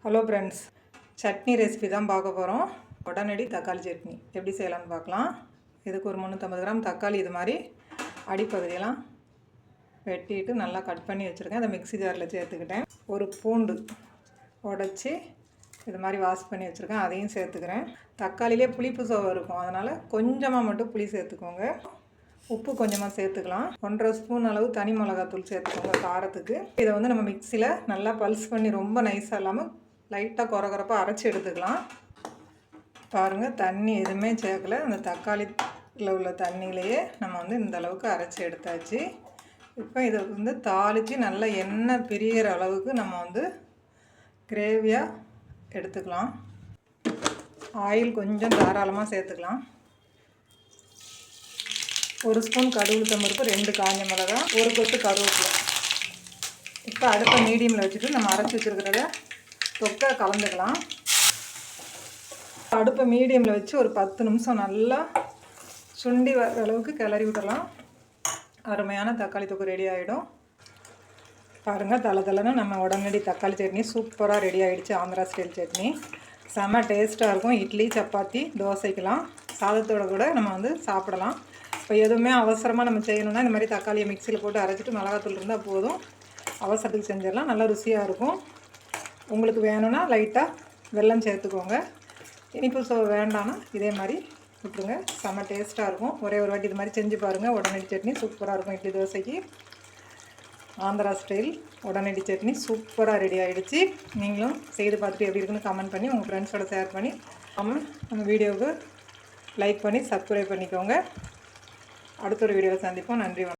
Hello friends, chutney recipe தான் பார்க்க போகிறோம். உடனடி தக்காளி சட்னி எப்படி செய்யலாம்னு பார்க்கலாம். இதுக்கு ஒரு 350 கிராம் தக்காளி இது மாதிரி அடிப்பகுதியெல்லாம் வெட்டிட்டு நல்லா கட் பண்ணி வச்சுருக்கேன். அதை மிக்ஸி ஜாரில் சேர்த்துக்கிட்டேன். ஒரு பூண்டு உடச்சி இது மாதிரி வாஷ் பண்ணி வச்சுருக்கேன், அதையும் சேர்த்துக்கிறேன். தக்காளிலே புளிப்பு சுவை இருக்கும், அதனால் கொஞ்சமாக மட்டும் புளி சேர்த்துக்கோங்க. உப்பு கொஞ்சமாக சேர்த்துக்கலாம். 1.5 ஸ்பூன் அளவு தனி மிளகாத்தூள் சேர்த்துக்கோங்க காரத்துக்கு. இதை வந்து நம்ம மிக்சியில் நல்லா பல்ஸ் பண்ணி ரொம்ப நைஸாக இல்லாமல் லைட்டாக கொரகொரப்பாக அரைச்சி எடுத்துக்கலாம். பாருங்கள், தண்ணி எதுவுமே சேர்க்கல. அந்த தக்காளியில் உள்ள தண்ணியிலையே நம்ம வந்து இந்த அளவுக்கு அரைச்சி எடுத்தாச்சு. இப்போ இதை வந்து தாளித்து நல்லா எண்ணெய் பிரிகிற அளவுக்கு நம்ம வந்து கிரேவியாக எடுத்துக்கலாம். ஆயில் கொஞ்சம் தாராளமாக சேர்த்துக்கலாம். 1 ஸ்பூன் கடுகு உளுத்தம்பருப்பு, 2 காஞ்ச மிளகா, 1 கொத்து கருவேப்பிலை. இப்போ அடுப்பை மீடியமில் வச்சுட்டு நம்ம அரைச்சி வச்சுருக்கிறத தொக்கை கலந்துக்கலாம். அடுப்பை மீடியமில் வச்சு ஒரு 10 நிமிஷம் நல்லா சுண்டி வர அளவுக்கு கிளறி விடலாம். அருமையான தக்காளி தொக்கு ரெடி ஆகிடும். பாருங்கள், தலை நம்ம உடனடி தக்காளி சட்னி சூப்பராக ரெடி ஆகிடுச்சு. ஆந்திரா ஸ்டைல் சட்னி செம்ம டேஸ்ட்டாக இருக்கும். இட்லி, சப்பாத்தி, தோசைக்கெலாம் சாதத்தோடு கூட நம்ம வந்து சாப்பிடலாம். இப்போ எதுவுமே அவசரமாக நம்ம செய்யணுன்னா இந்த மாதிரி தக்காளியை மிக்சியில் போட்டு அரைச்சிட்டு மிளகாத்தூள் இருந்தால் போதும். அவசரத்துக்கு செஞ்சிடலாம், நல்லா ருசியாக இருக்கும். உங்களுக்கு வேணும்னா லைட்டாக வெல்லம் சேர்த்துக்கோங்க. இனிப்பு சுவை வேண்டாம்னா இதே மாதிரி விட்டுருங்க. செம்ம டேஸ்ட்டாக இருக்கும். ஒரே ஒரு வாட்டி இது மாதிரி செஞ்சு பாருங்கள். உடனடி சட்னி சூப்பராக இருக்கும். இட்லி தோசைக்கு ஆந்திரா ஸ்டைல் உடனடி சட்னி சூப்பராக ரெடி ஆகிடுச்சு. நீங்களும் செய்து பார்த்துட்டு எப்படி இருக்குன்னு கமெண்ட் பண்ணி உங்கள் ஃப்ரெண்ட்ஸோட ஷேர் பண்ணி நம்ம வீடியோவுக்கு லைக் பண்ணி சப்ஸ்கிரைப் பண்ணிக்கோங்க. அடுத்த ஒரு வீடியோவை சந்திப்போம். நன்றி.